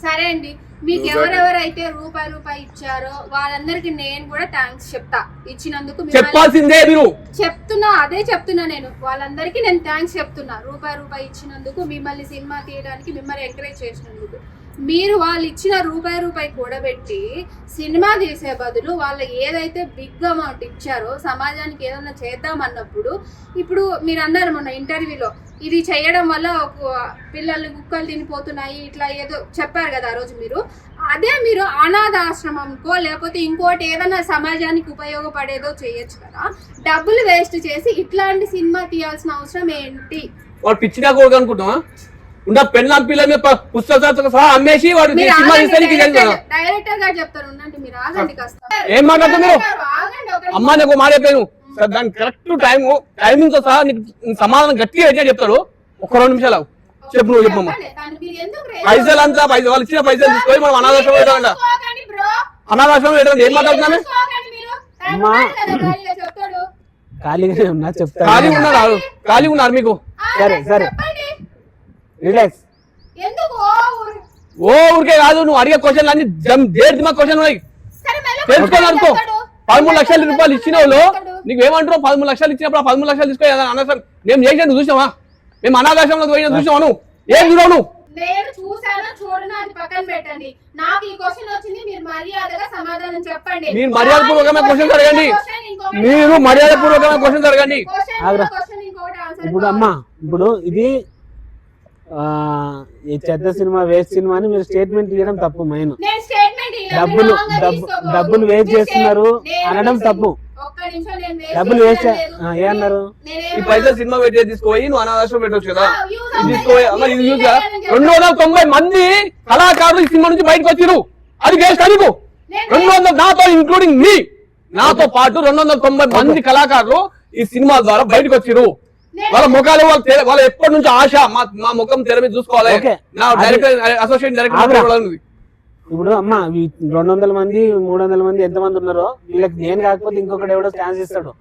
సరే అండి, మీకు ఎవరెవరైతే రూపాయి ఇచ్చారో వాళ్ళందరికి నేను కూడా థ్యాంక్స్ చెప్తా. ఇచ్చినందుకు చెప్పాల్సిందే మీరు. చెప్తున్నా, అదే చెప్తున్నా నేను. వాళ్ళందరికీ నేను థ్యాంక్స్ చెప్తున్నా. రూపాయి ఇచ్చినందుకు, మిమ్మల్ని సినిమా తీయడానికి మిమ్మల్ని ఎంకరేజ్ చేసినందుకు. మీరు వాళ్ళు ఇచ్చిన రూపాయి కూడబెట్టి సినిమా తీసే బదులు వాళ్ళు ఏదైతే బిగ్ అమౌంట్ ఇచ్చారో సమాజానికి ఏదైనా చేద్దామన్నప్పుడు, ఇప్పుడు మీరు అన్నారు మొన్న ఇంటర్వ్యూలో, ఇది చేయడం వల్ల ఒక పిల్లలు కుక్కలు తినిపోతున్నాయి ఇట్లా ఏదో చెప్పారు కదా ఆ రోజు మీరు. అదే మీరు అనాథాశ్రమంకో లేకపోతే ఇంకోటి ఏదైనా సమాజానికి ఉపయోగపడేదో చేయొచ్చు కదా. డబ్బులు వేస్ట్ చేసి ఇట్లాంటి సినిమా తీయాల్సిన అవసరం ఏంటి? వాడు పిచ్చిగా కూడా అనుకుంటున్నా ఉన్న పెళ్ళ పిల్లల పుస్తకాలతో సహా అమ్మేసి వాడు సినిమా డైరెక్టర్ గారు చెప్తారు, ఉండండి మీరు ఆగండి కాస్త. ఏం మాట్లాడుతున్నారు? ఆగండి ఒక అమ్మా నాకు మాట చెప్పాను, దాని కరెక్ట్ టైమింగ్ తో సహా నీకు సమాధానం గట్టిగా అయితే చెప్తాడు. ఒక 2 నిమిషాలు చెప్పు, నువ్వు చెప్పమ్మా. పైసలు అంతా వాళ్ళు ఇచ్చిన పైసలు తీసుకొని మనం అనాథాశ్రమం పెట్టాలంట. అనాథాశ్రమం పెట్టాలి. ఏం మాట్లాడుతున్నాను? ఖాళీగానే ఉన్నా చెప్తా. ఖాళీ ఉన్నారు మీకు? సరే సరే రిలాక్స్. ఓ ఊరికే కాదు, నువ్వు అడిగే క్వశ్చన్లు అన్ని దేర్దిమా క్వశ్చన్ ఉన్నాయి, తెలుసుకోవాలి అనుకో. 13 లక్షల రూపాయలు ఇచ్చిన వాళ్ళు నీకు ఏమంటారు? 13 లక్షలు ఇచ్చినప్పుడు 13 లక్షలు తీసుకో. అనవసరం మేము చేసినట్టు చూసావా? మేము అనాథాశ్రమంలో పోయిన చూసావా? నువ్వు ఏం చూడవు? నువ్వు నేను చూసాను చూడను అది పక్కన పెట్టండి. నాకు ఈ క్వశ్చన్ వచ్చింది, మీరు మర్యాదగా సమాధానం చెప్పండి. మీరు మర్యాదపూర్వకమైన క్వశ్చన్స్ అడగండి. మీరు మర్యాదపూర్వకమైన క్వశ్చన్స్ అడగండి. ఇప్పుడు అమ్మా, ఇప్పుడు ఇది ఈ చెత్త సినిమా వేస్ట్ సినిమా అని మీరు స్టేట్మెంట్ ఇవ్వడం తప్పు. మెయిన్ డబ్బులు వేస్ట్ చేస్తున్నారు అనడం తప్పు. ఒక్క నిమిషం నేను waste డబ్బులు వేస్ట్ చేయడం లేదు. ఏమన్నారు? నేనేమన్నా- ఈ పైసలు సినిమా పెట్టి తీసుకుపోయి నువ్వు అనాథాశ్రమం పెట్టవచ్చు కదా use ఇది అవుతాయి. తీసుకోపోయి అమ్మ ఇది యూజ్ కదా నేను 290 మంది కళాకారులు ఈ సినిమా నుంచి బయటకు వచ్చిరు అది వేస్ట్ అడుగు 200 నాతో ఇంక్లూడింగ్ మీ నాతో పాటు 290 మంది కళాకారులు ఈ సినిమా ద్వారా బయటకు వచ్చిరు వాళ్ళ ముఖాలు వాళ్ళ ఎప్పటి నుంచి ఆశ మా ముఖం తెర మీద చూసుకోవాలి Okay. నా డైరెక్టర్ అసోసియేట్ డైరెక్టర్ ఉంది ఇప్పుడు అమ్మ 200 మంది 300 మంది ఎంతమంది ఉన్నారో వీళ్ళకి నేను కాకపోతే ఇంకొకటి ఎవడో ఛాన్స్ ఇస్తాడు.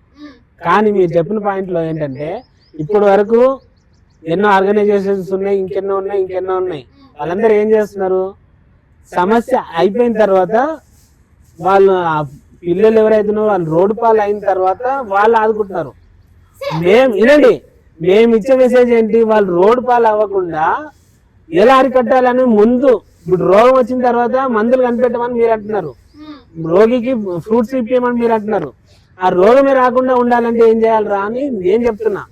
కానీ మీరు చెప్పిన పాయింట్ లో ఏంటంటే ఇప్పటి వరకు ఎన్నో ఆర్గనైజేషన్స్ ఉన్నాయి, ఇంకెన్నో ఉన్నాయి. వాళ్ళందరూ ఏం చేస్తున్నారు? సమస్య అయిపోయిన తర్వాత వాళ్ళు ఆ పిల్లలు ఎవరైతున్నారో వాళ్ళు రోడ్డు పాలు అయిన తర్వాత వాళ్ళు ఆదుకుంటున్నారు. మేము ఇచ్చే మెసేజ్ ఏంటి? వాళ్ళు రోడ్డు పాలు అవ్వకుండా ఎలా అరికట్టాలని ముందు, ఇప్పుడు రోగం వచ్చిన తర్వాత మందులు కనిపెట్టమని మీరు అంటున్నారు, రోగికి ఫ్రూట్స్ ఇప్పించమని మీరు అంటున్నారు. ఆ రోగమే రాకుండా ఉండాలంటే ఏం చేయాలి అని నేను చెప్తున్నా.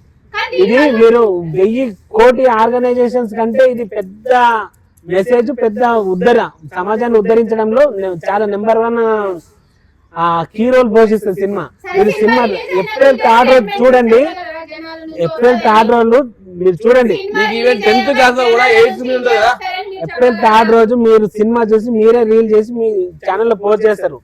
ఇది మీరు 1000 కోటి ఆర్గనైజేషన్స్ కంటే ఇది పెద్ద మెసేజ్, పెద్ద సమాజాన్ని ఉద్ధరించడంలో చాలా నెంబర్ 1 కీ రోల్ పోషిస్తుంది సినిమా. మీరు సినిమా ఏప్రిల్ 3 రోజు చూడండి, ఏప్రిల్ 3 రోజు మీరు చూడండి. మీకు ఈవెన్ 10th క్లాస్ కూడా 8th మీద ఉంటుంది కదా ఏప్రిల్ 3 రోజు మీరు సినిమా చూసి మీరే రీల్ చేసి మీ ఛానల్లో పోస్ట్ చేస్తారు.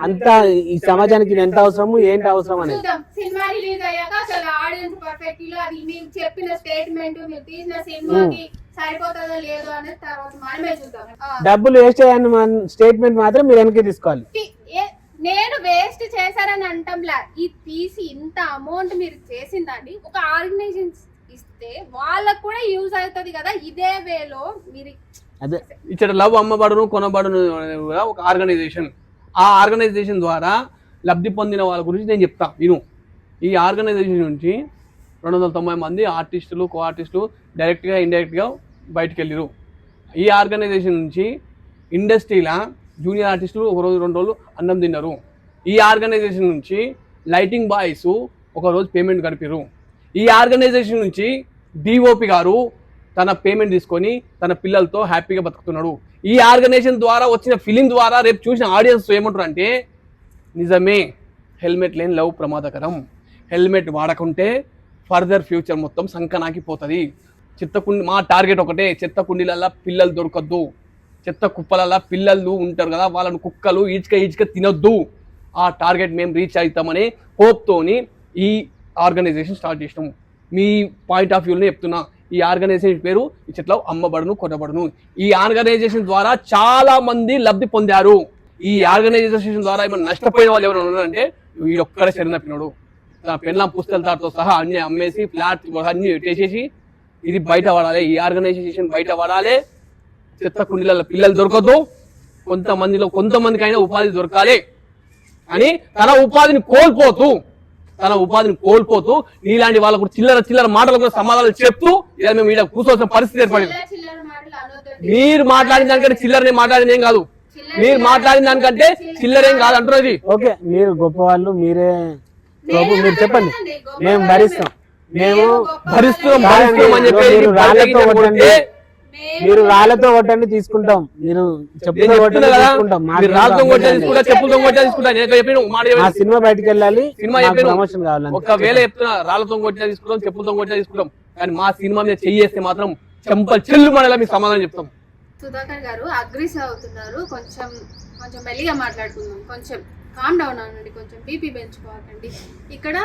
అంతా ఈ సమాజానికి ఇది ఎంత అవసరము ఏంటి అవసరం అనేది. చూద్దాం సినిమా రిలీజ్ అయ్యాక అసలు ఆడియన్స్ పర్ఫెక్ట్ అది మీరు చెప్పిన స్టేట్మెంట్ మీరు తీసిన సినిమాకి సరిపోతుందో లేదో అనేది తర్వాత మనమే చూద్దాం. డబ్బులు వేస్ట్ అయ్యాను స్టేట్మెంట్ మాత్రం మీరు వెనక్కి తీసుకోవాలి. నేను వేస్ట్ చేశారని అంటంలా, ఈ తీసి ఇంత అమౌంట్ మీరు చేసిందండి ఒక ఆర్గనైజేషన్ ఇస్తే వాళ్ళకు కూడా యూజ్ అవుతుంది కదా. ఇదే వేలో మీరు అదే ఇక్కడ లవ్ అమ్మబడును కొనబడును కూడా ఒక ఆర్గనైజేషన్. ఆ ఆర్గనైజేషన్ ద్వారా లబ్ధి పొందిన వాళ్ళ గురించి నేను చెప్తా విను. ఈ ఆర్గనైజేషన్ నుంచి 290 మంది ఆర్టిస్టులు, కో ఆర్టిస్టులు డైరెక్ట్గా ఇండైరెక్ట్గా బయటకు వెళ్ళిరు. ఈ ఆర్గనైజేషన్ నుంచి ఇండస్ట్రీలో జూనియర్ ఆర్టిస్టులు 1 రోజు 2 రోజులు అన్నం తిన్నారు. ఈ ఆర్గనైజేషన్ నుంచి లైటింగ్ బాయ్స్ 1 రోజు పేమెంట్ గడిపారు. ఈ ఆర్గనైజేషన్ నుంచి డిఓపి గారు తన పేమెంట్ తీసుకొని తన పిల్లలతో హ్యాపీగా బతుకుతున్నాడు. ఈ ఆర్గనైజేషన్ ద్వారా వచ్చిన ఫిలిం ద్వారా రేపు చూసిన ఆడియన్స్ ఏమంటారు అంటే నిజమే హెల్మెట్ లేని లవ్ ప్రమాదకరం, హెల్మెట్ వాడకుంటే ఫర్దర్ ఫ్యూచర్ మొత్తం సంకనాకిపోతుంది. మా టార్గెట్ ఒకటే, చెత్త కుండీలల్లా పిల్లలు దొరకద్దు, చెత్త కుప్పలల్లా పిల్లలు ఉంటారు కదా వాళ్ళను కుక్కలు ఈడ్చుక తినొద్దు. ఆ టార్గెట్ మేము రీచ్ అవుతామని హోప్తోని ఈ ఆర్గనైజేషన్ స్టార్ట్ చేసినాము. మీ పాయింట్ ఆఫ్ వ్యూలో చెప్తున్నా, ఈ ఆర్గనైజేషన్ పేరు ఇట్లా అమ్మబడును కొనబడును. ఈ ఆర్గనైజేషన్ ద్వారా చాలా మంది లబ్ధి పొందారు. ఈ ఆర్గనైజేషన్ ద్వారా ఏమైనా నష్టపోయిన వాళ్ళు ఎవరైనా ఉన్నారంటే వీడొక్కడే శరీరం తప్పినాడు. తన పెళ్ళం పుస్తకాలతో సహా అన్ని అమ్మేసి ఫ్లాట్ అన్ని పెట్టేసేసి ఇది బయట పడాలి, ఈ ఆర్గనైజేషన్ బయట పడాలి, చెత్త కుండీలలో పిల్లలు దొరకద్దు, కొంతమందికైనా ఉపాధి దొరకాలి అని తన ఉపాధిని కోల్పోతూ నీలాంటి వాళ్ళకు చిల్లర మాటలు కూడా సమాధానాలు చెప్తూ ఇలా మేము ఇక్కడ కూర్చోవలసిన పరిస్థితి ఏర్పడింది. చిల్లర మాటలు అనొద్దండి. మీరు మాట్లాడిన దానికంటే చిల్లరనే మాట్లాడింది ఏం కాదు, మీరు మాట్లాడిన దానికంటే చిల్లరేం కాదు అంటున్నది. ఓకే మీరు గొప్పవాళ్ళు, మీరే మీరు చెప్పండి, మేము భరిస్తాం, మేము భరిస్తున్నాం అని చెప్పి మీరు రాళ్ళతో కొట్టండి తీసుకుంటాం, మీరు చెప్పులతో కొట్టండి తీసుకుంటాం. మా సినిమా బయటకు వెళ్ళాలి, ప్రమోషన్ కావాలి. ఒకవేళ చెప్తున్నా రాళ్ళతో కొట్టినా తీసుకుంటాం, చెప్పులతో కొట్టినా తీసుకుంటాం, కానీ మా సినిమా మీద చెయ్యేస్తే మాత్రం చెంపలు చెల్లు మనలా మీకు సమాధానం చెప్తాం. సుధాకర్ గారు అగ్రెసివ్ అవుతున్నారు, కొంచెం మెల్లిగా మాట్లాడుకుందాం, కొంచెం కామ్ డౌన్ అవ్వండి, కొంచెం బీపీ పెంచుకోవాలండి. ఇక్కడ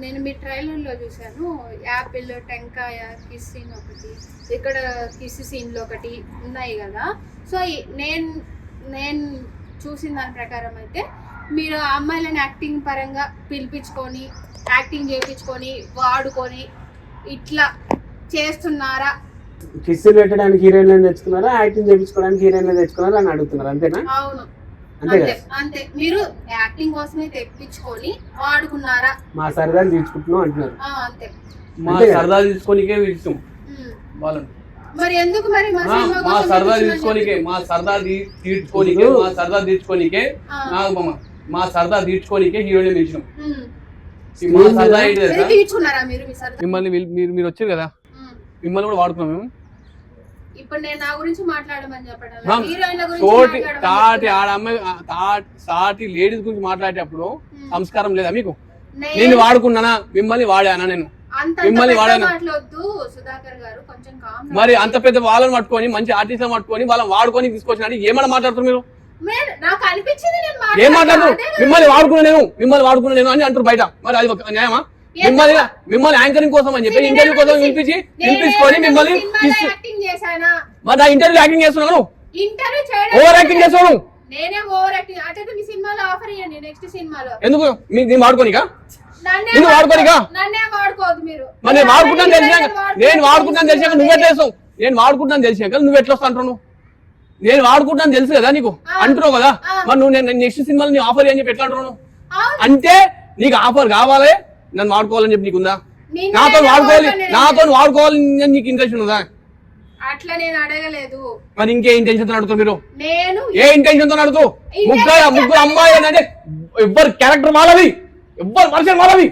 నేను మీ ట్రైలర్లో చూశాను, యాపిల్, టెంకాయ, కిస్ సీన్ ఒకటి, ఇక్కడ కిస్ సీన్లు ఒకటి ఉన్నాయి కదా. సో నేను చూసిన దాని ప్రకారం అయితే మీరు అమ్మాయిలను యాక్టింగ్ పరంగా పిలిపించుకొని యాక్టింగ్ చేయించుకొని వాడుకొని ఇట్లా చేస్తున్నారా? కిస్సులు పెట్టడానికి హీరోయిన్ తెచ్చుకున్నారా, యాక్టింగ్ చేయించుకోవడానికి హీరోయిన్ తెచ్చుకున్నారా అని అడుగుతున్నారు, అంతేనా? అవును, అంతే అంతే. మీరు యాక్టింగ్ కోసమే తెప్పించుకొని వాడుకున్నారా? మా సరదాలు తీర్చుకుంటున్నాం అంటున్నారు. అంతే, మా సరదా తీసుకోనికే ఇష్టం వాళ్ళని. మరి ఎందుకు మరి మా సరదా తీర్చుకోనికే మా సరదా తీర్చుకోనికే హీరోయిన్ పిలిచినాం. మా సరదా ఏంటి తెలుసా? తీర్చుకున్నారా మీరు మీ సరదా? మిమ్మల్ని మీరు వచ్చారు కదా, మిమ్మల్ని కూడా వాడుకున్నాం మేము. ఇప్పుడు నేను నా గురించి మాట్లాడమని చెప్పడం, సాటి లేడీస్ గురించి మాట్లాడేటప్పుడు సంస్కారం లేదా మీకు? నేను వాడుకున్నానా మిమ్మల్ని వాడానా నేను అంత మిమ్మల్ని వాడానా మాట్లాడొద్దు సుధాకర్ గారు, కొంచెం కామ్. మరి అంత పెద్ద వాళ్ళని పట్టుకొని మంచి ఆర్టిస్ట్ పట్టుకొని వాళ్ళని వాడుకొని తీసుకొచ్చినట్టు ఏమన్నా మాట్లాడుతున్నారు మీరు నాకు అనిపించింది ఏం మాట్లాడుతున్నారు మిమ్మల్ని వాడుకున్నా నేను అని అంటారు బయట మరి అది ఒక న్యాయమా మిమ్మల్ని యాంకరింగ్ కోసం అని చెప్పి ఇంటర్వ్యూ కోసం పిలిపించుకొని మిమ్మల్ని మరి నా ఇంటర్వ్యూ యాక్టింగ్ చేస్తున్నాను ఓవర్ యాక్టింగ్ చేస్తున్నాను నేనే ఓవర్ యాక్టింగ్ అంటే మీ సినిమాలో ఆఫర్ ఇయ్యండి నెక్స్ట్ సినిమాలో ఎందుకు నేను వాడుకోనికా నేను వాడుకోనికా నన్నే వాడుకోవద్దు మీరు మరి నేను వాడుకుంటాను తెలిసాక నువ్వెట్లా వేసావు నేను వాడుకుంటాను తెలిసాక నువ్వు ఎట్లా వస్తా అంటున్నావు నేను వాడుకుంటాను తెలుసు కదా నీకు అంటున్నావు కదా మరి నువ్వు నేను నెక్స్ట్ సినిమాలో నీ ఆఫర్ అని చెప్పి ఎట్లా అంటున్నావు అంటే నీకు ఆఫర్ కావాలి నన్ను వాడుకోవాలని చెప్పి నీకుందా నాతో వాడుకోవాలి నీకు ఇంట్రెస్ట్ ఉందా అట్లా నేను అడగలేదు మరి ఇంకే ఇంటెన్షన్ తో అడుగుతావు మీరు నేను ఏ ఇంటెన్షన్ తో అడుగుతావు ముగ్గురు అమ్మాయి అంటే ఎవ్వరు క్యారెక్టర్ వాళ్ళది ఎవ్వరు మనుషులు వాళ్ళది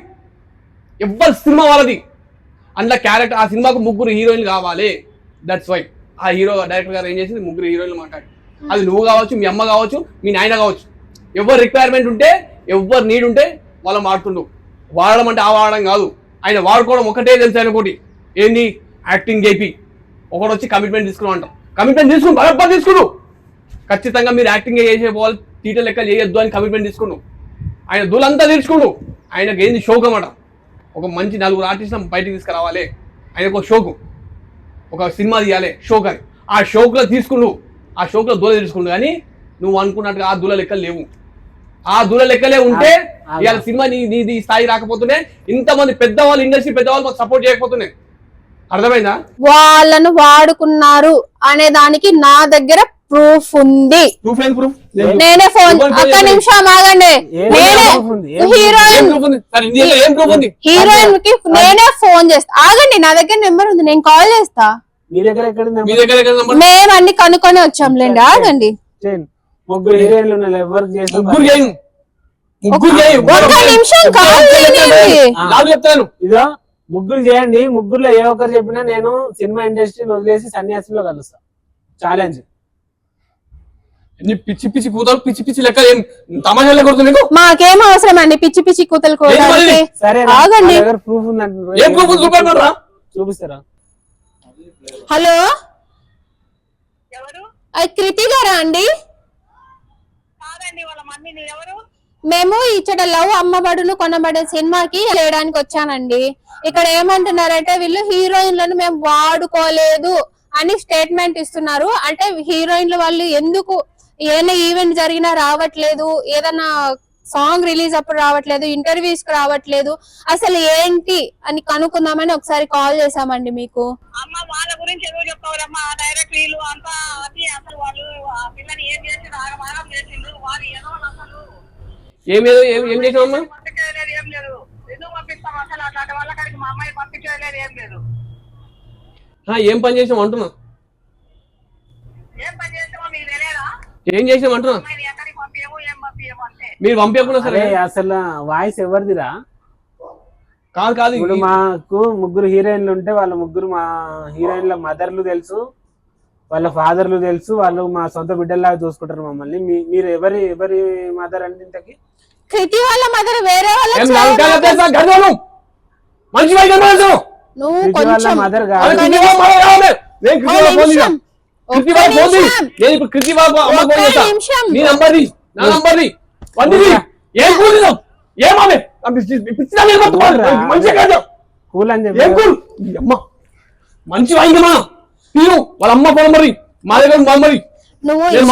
ఎవ్వరు సినిమా వాళ్ళది అందులో క్యారెక్టర్ ఆ సినిమాకు ముగ్గురు హీరోయిన్లు కావాలి దట్స్ వై ఆ హీరో డైరెక్టర్ గారు ఏం చేసింది ముగ్గురు హీరోయిన్లు మాట్లాడి అది నువ్వు కావచ్చు మీ అమ్మ కావచ్చు మీ నాయన కావచ్చు ఎవరు రిక్వైర్మెంట్ ఉంటే ఎవరు నీడ్ ఉంటే వాళ్ళు మాడుతుండు వాడడం అంటే ఆ వాడడం కాదు ఆయన వాడుకోవడం ఒకటే తెలుసు ఆయన ఒకటి ఏంది యాక్టింగ్ చేపి ఒకటి వచ్చి కమిట్మెంట్ తీసుకున్నాం కమిట్మెంట్ తీసుకుని బరాబర్ తీసుకున్నావు ఖచ్చితంగా మీరు యాక్టింగ్ చేసే వాళ్ళు తీట లెక్క చేయొద్దు అని కమిట్మెంట్ తీసుకున్నావు ఆయన దూలంతా తీర్చుకున్నావు ఆయనకు ఏంది షోక్ అన్నమాట ఒక మంచి నలుగురు ఆర్టిస్ట్లను బయటికి తీసుకురావాలి ఆయనకు ఒక షోకు ఒక సినిమా తీయాలి షోక్ అని ఆ షోక్లో తీసుకున్నావు ఆ షోక్లో దూల తీసుకున్నావు కానీ నువ్వు అనుకున్నట్టుగా ఆ దూల లెక్కలు లేవు ఆ దూల లెక్కలే ఉంటే ఇవాళ సినిమా నీది స్థాయి రాకపోతున్నాయి ఇంతమంది పెద్దవాళ్ళు ఇండస్ట్రీ పెద్దవాళ్ళు మాకు సపోర్ట్ చేయకపోతున్నాయి అర్థమైందా వాళ్ళను వాడుకున్నారు అనే దానికి నా దగ్గర ప్రూఫ్ ఉంది నేనే ఫోన్ ఒక్క నిమిషం ఆగండి నేనే హీరోయిన్ కి నేనే ఫోన్ చేస్తా ఆగండి నా దగ్గర నెంబర్ ఉంది నేను కాల్ చేస్తా మేము అన్ని కనుక్కొని వచ్చాంలేండి ఆగండి ముగ్గురు హీరోయిన్లు ఉన్నారు ఎవరికి చేసి ఒక్క నిమిషం కాల్ చేయండి ఇదో ముగ్గురు చేయండి ముగ్గురులో ఏ ఒక్కరు చెప్పినా నేను సినిమా ఇండస్ట్రీని వదిలేసి సన్యాసిలో కలుస్తా ఛాలెంజ్ పిచ్చి పిచ్చి కూతలు పిచ్చి పిచ్చి లెక్క ఏం తమాషా కొడుతుంది నీకు మాకేం అవసరం అండి పిచ్చి పిచ్చి కూతలు కోయడానికి సరే ఆగండి ప్రూఫ్ ఉందంటారు ఏం ప్రూఫ్ చూపెడతారా చూపిస్తారా హలో అది కృతి గారా అండి మేము ఇచ్చట లవ్ అమ్మబడును కొనబడే సినిమాకి చేయడానికి వచ్చానండి ఇక్కడ ఏమంటున్నారంటే వీళ్ళు హీరోయిన్లను మేము వాడుకోలేదు అని స్టేట్మెంట్ ఇస్తున్నారు అంటే హీరోయిన్లు వాళ్ళు ఎందుకు ఏదైనా ఈవెంట్ జరిగినా రావట్లేదు ఏదైనా సాంగ్ రిలీజ్ అప్పుడు రావట్లేదు ఇంటర్వ్యూస్ కి రావట్లేదు అసలు ఏంటి అని కనుక్కుందామని ఒకసారి కాల్ చేసామండి మీకు అమ్మ వాళ్ళ గురించి ఏదో చెప్తావురమ్మా డైరెక్ట్ వీళ్ళు అంతా అది అసలు వాళ్ళు ఆ పిల్లని ఏం చేసిండ్రు ఆగమాగం చేసిండ్రు వాళ్ళు ఏదో అసలు ఏం చేసామమ్మా పంపించలేదు ఏం లేదు ఎందుకు పంపిస్తాం అసలు అట్లాంటి వాళ్ళ కాడికి మా అమ్మాయి పంపించలేదు ఏం లేదు ఏం పని చేసాం అంటున్నా ఏం పని చేస్తామో మీకు తెలియదా ఏం చేసాం అంటున్నా ఎక్కడికి పంపించము ఏం పంపించము అంటే మీరు పంపించకుండా సరే అసలు వాయిస్ ఎవరిదిరా కాదు ఇప్పుడు మాకు ముగ్గురు హీరోయిన్లు ఉంటే వాళ్ళ ముగ్గురు మా హీరోయిన్ల మదర్లు తెలుసు వాళ్ళ ఫాదర్లు తెలుసు వాళ్ళు మా సొంత బిడ్డల్లాగా చూసుకుంటారు మమ్మల్ని మీరు ఎవరి మదర్ అంటే ఇంతకి కృతి వాళ్ళ మదర్ వేరే వాళ్ళ మదర్ మంచి వాయిద్యమా తీరు వాళ్ళ అమ్మ పొలమరి మా దగ్గర బొమ్మరి నేను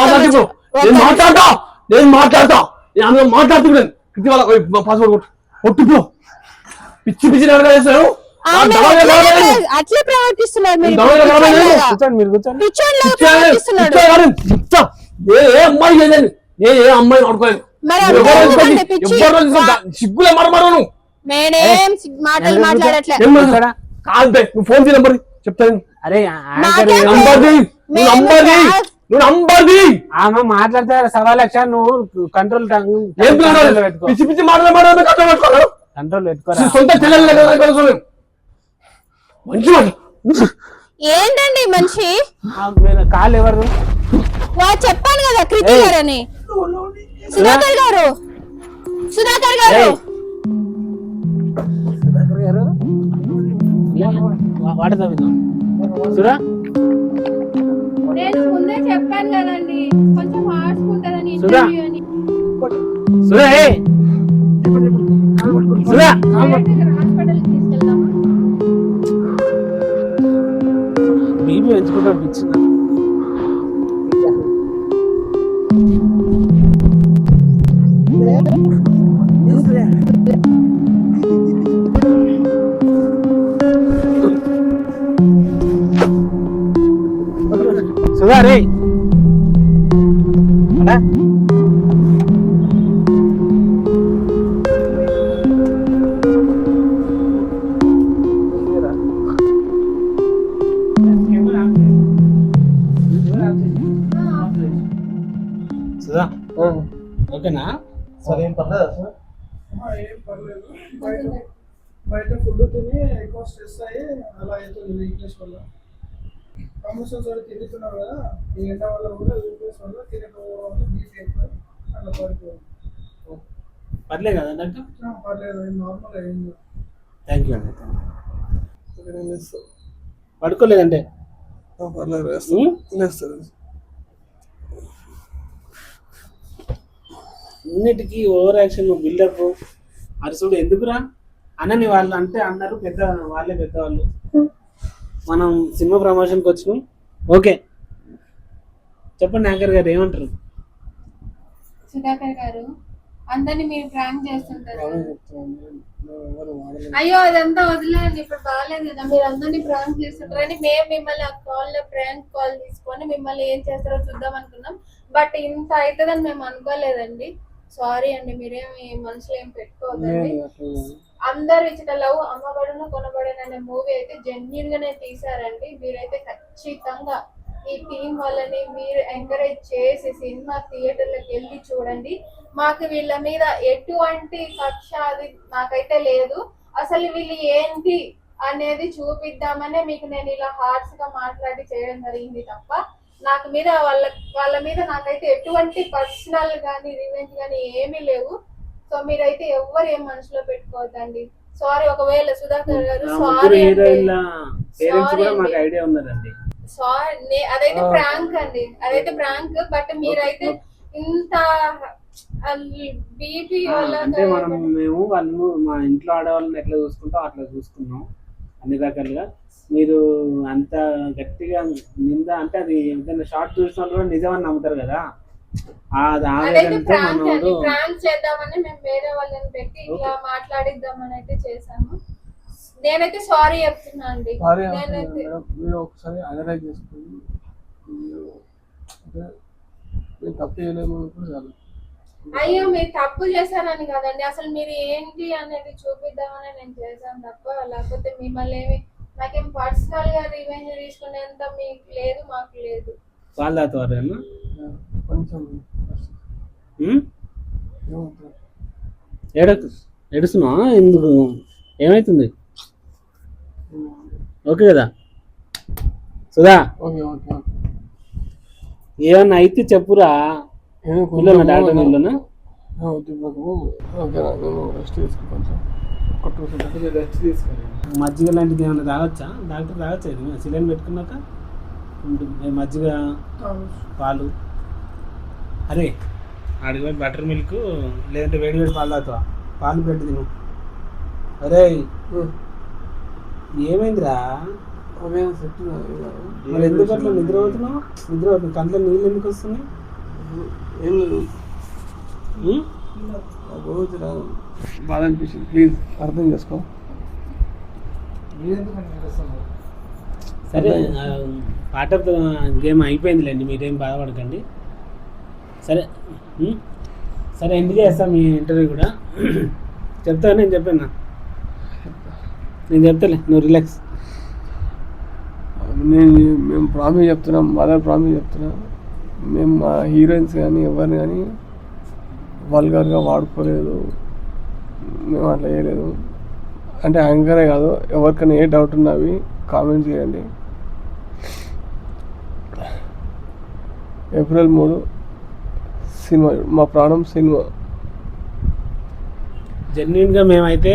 మాట్లాడతా అందులో మాట్లాడుతున్నాను కృతి వాళ్ళ పాస్వర్డ్ కొట్టుకో పిచ్చి పిచ్చి చేశారు అట్లే ప్రవర్తిస్తున్నారు ఏ అమ్మాయి చేయండి ఏ అమ్మాయి ఆడుకోలేదు సిగ్గులే మరమరు నేనేం మాటలు మాట్లాడట్లే కాదు నువ్వు ఫోన్ చేయ నంబర్ చెప్తాను అరే ఆమె మాట్లాడతారు 1,00,000 నువ్వు కంట్రోల్ పిచ్చి పిచ్చి మాట్లాడే కంట్రోల్ పెట్టుకోరా సొంత చెల్లెలు మంచి ఏంటండి మనిషి కాల్ ఎవరు చెప్పాను కదా కృతి గారని సుధాకర్ గారు వాటర్ తాగుదాం సురా. నేను ముందే చెప్పాను కదండి కొంచెం ఆడుకుంటుందని సుధా. ఇంటర్వ్యూ అని. సురా సురా హాస్పిటల్కి తీసుకెళ్దామా? బీపీ పెంచుకుంటా పిచ్చింది. సుధా రే అడా సుధా ఓకేనా? సరే ఏం పర్లేదా సార్? ఏం పర్లేదు. బయట ఫుడ్ తిని ఎక్కువ స్ట్రెస్ అయ్యి అలా అవుతుంది వీక్నెస్ వల్ల. ప్రమోషన్స్ కూడా తిరుగుతున్నారు కదా, ఈ ఎండ వల్ల కూడా వీక్నెస్ వల్ల తినకపోవడం వల్ల బీపీ ఎక్కువ అట్లా పడిపోయింది. పర్లేదు కదా డాక్టర్? పర్లేదు, నార్మల్ అయింది. థ్యాంక్ యూ అండి. నేను లేస్తాను. పడుకోలేదంటే పర్లేదు లేస్తాను. అన్నిటికీ ఓవర్ యాక్షన్ బిల్డప్ అరుసుడు ఎందుకురా అన్నని వాళ్ళు అంటే అన్నారు పెద్ద వాళ్ళే పెద్దవాళ్ళు. మనం సినిమా ప్రమోషన్కి వచ్చినాం. ఓకే చెప్పండి యాంకర్ గారు ఏమంటారు? సుధాకర్ గారు అందరినీ మీరు ప్రాంక్ చేస్తుంటారు. అయ్యో అదంతా వదిలేండి, ఇప్పుడు బాగాలేదు కదా, మీరు అందరినీ ప్రాంక్ చేస్తుంటారని మేము మిమ్మల్ని ఆ కాల్ లో ప్రాంక్ కాల్ తీసుకొని మిమ్మల్ని ఏం చేస్తారో చూద్దాం అనుకున్నాం. బట్ ఇంత అవుతుందని మేము అనుకోలేదండి. సారీ అండి, మీరేమి మనసులో ఏం పెట్టుకోవద్దండి. అందరు ఇచ్చిన లవ్ అమ్మబడును కొనబడను అనే మూవీ అయితే జెన్యూన్ గానే తీసారండి. మీరైతే ఖచ్చితంగా ఈ టీం వాళ్ళని మీరు ఎంకరేజ్ చేసి సినిమా థియేటర్లకు వెళ్ళి చూడండి. మాకు వీళ్ళ మీద ఎటువంటి కక్ష అది నాకైతే లేదు. అసలు వీళ్ళు ఏంటి అనేది చూపిద్దామనే మీకు నేను ఇలా హార్ట్స్ గా మాట్లాడి చేయడం జరిగింది తప్ప నాకు మీద వాళ్ళ మీద నాకైతే ఎటువంటి పర్సనల్ గానీ రివెంజ్ గానీ ఏమీ లేవు. సో మీరైతే ఎవ్వరు ఏం మనసులో పెట్టుకోవద్దండి. సారీ ఒకవేళ సుధాకర్ గారు సారీ ఐడియా ఉన్నదండి. సారీ, అదైతే ప్రాంక్ అండి, అదైతే ప్రాంక్. బట్ మీరైతే ఇంత బీపీ వల్ల అంటే మేము వాళ్ళు మా ఇంట్లో ఆడవాళ్ళని ఎట్లా చూసుకుంటాం అట్లా చూసుకున్నాం అన్ని రకాలుగా. మీరు అంత గట్టిగా నింద అంటే అది ఏదైనా షార్ట్ చూసిన వాళ్ళు కూడా నిజమని నమ్ముతారు కదా. అదైతే ప్రాంక్ అండి, ప్రాంక్ చేద్దామని మేము వేరే వాళ్ళని పెట్టి ఇలా మాట్లాడిద్దామని అయితే చేసాము. నేనైతే సారీ చెప్తున్నా అండి. మీరు ఒకసారి అనలైజ్ చేసుకుని తప్పు చేయలేము చాలు. అయ్యో మీరు తప్పు చేశానని కదండి, అసలు మీరు ఏంటి అనేది చూపిద్దామని నేను చేశాను తప్ప లేకపోతే మిమ్మల్ని ఏమి నాకేం పర్సనల్ గా రివెంజ్ తీసుకునేంత మీకు లేదు, మాకు లేదు. వాళ్ళ తాతవారేనా కొంచెం ఏడుస్తున్నా ఎందుకు? ఏమైతుంది? ఓకే కదా సుధా? ఏమన్నా అయితే చెప్పురా. పిల్లలు డాక్టర్ పిల్లనా? మజ్జిగ లాంటిది ఏమైనా తాగొచ్చా? డాక్టర్ తాగొచ్చా? ఇది సిలిండర్ పెట్టుకున్నాక మజ్జిగ పాలు. అరే ఆడికి పోయి బటర్ మిల్క్ లేదంటే వేడి వేడి పాలు తాగుతావా? పాలు బ్రెడ్ తిను. అరే ఏమైందిరా? మరి ఎందుకు అట్లా నిద్ర అవుతున్నావు? నిద్ర అవుతుంది, కంట్లో నీళ్ళు ఎందుకు వస్తున్నాయి? ఏం లేదు, బాధ అనిపించింది. ప్లీజ్ అర్థం చేసుకో. సరే పార్ట్ ఆఫ్ ద గేమ్ అయిపోయిందిలేండి, మీరేం బాధపడకండి. సరే సరే ఎందుకు చేస్తాం మీ ఇంటర్వ్యూ కూడా చెప్తా. నేను చెప్పాను, నేను చెప్తాలే, నువ్వు రిలాక్స్. మేము ప్రామిస్ చెప్తున్నాం, మదర్ ప్రామిస్ చెప్తున్నాం. మేము మా హీరోయిన్స్ కానీ ఎవరిని కానీ వల్గర్గా వాడుకోలేదు, మేము అట్లా చేయలేదు. అంటే యాంకరే కాదు, ఎవరికైనా ఏ డౌట్ ఉన్నా అవి కామెంట్ చేయండి. ఏప్రిల్ 3 సినిమా, మా ప్రాణం సినిమా. జెన్యున్గా మేమైతే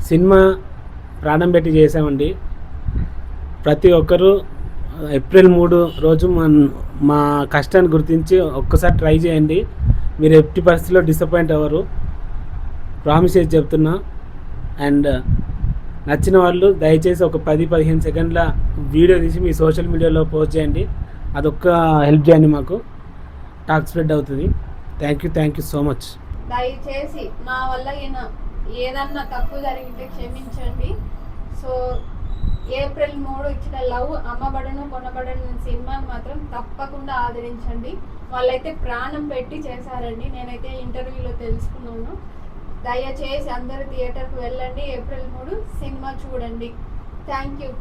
సినిమా ప్రాణం పెట్టి చేసామండి. ప్రతి ఒక్కరూ ఏప్రిల్ 3 రోజు మా కష్టాన్ని గుర్తించి ఒక్కసారి ట్రై చేయండి. మీరు ఎట్టి పరిస్థితిలో డిసప్పాయింట్ అవ్వరు, ప్రామిస్ చేసి చెప్తున్నా. అండ్ నచ్చిన వాళ్ళు దయచేసి ఒక 10-15 సెకండ్ల వీడియో తీసి మీ సోషల్ మీడియాలో పోస్ట్ చేయండి. అదొక్క హెల్ప్ చేయండి, మాకు టాక్ స్ప్రెడ్ అవుతుంది. Thank you so much. దయచేసి నా వల్ల ఏదన్నా తప్పు జరిగితే క్షమించండి. సో ఏప్రిల్ 3 ఇచ్చిన లవ్ అమ్మబడును కొనబడను సినిమాని మాత్రం తప్పకుండా ఆదరించండి. వాళ్ళైతే ప్రాణం పెట్టి చేశారండి, నేనైతే ఇంటర్వ్యూలో తెలుసుకున్నాను. దయచేసి అందరూ థియేటర్కి వెళ్ళండి, ఏప్రిల్ 3 సినిమా చూడండి. Thank you.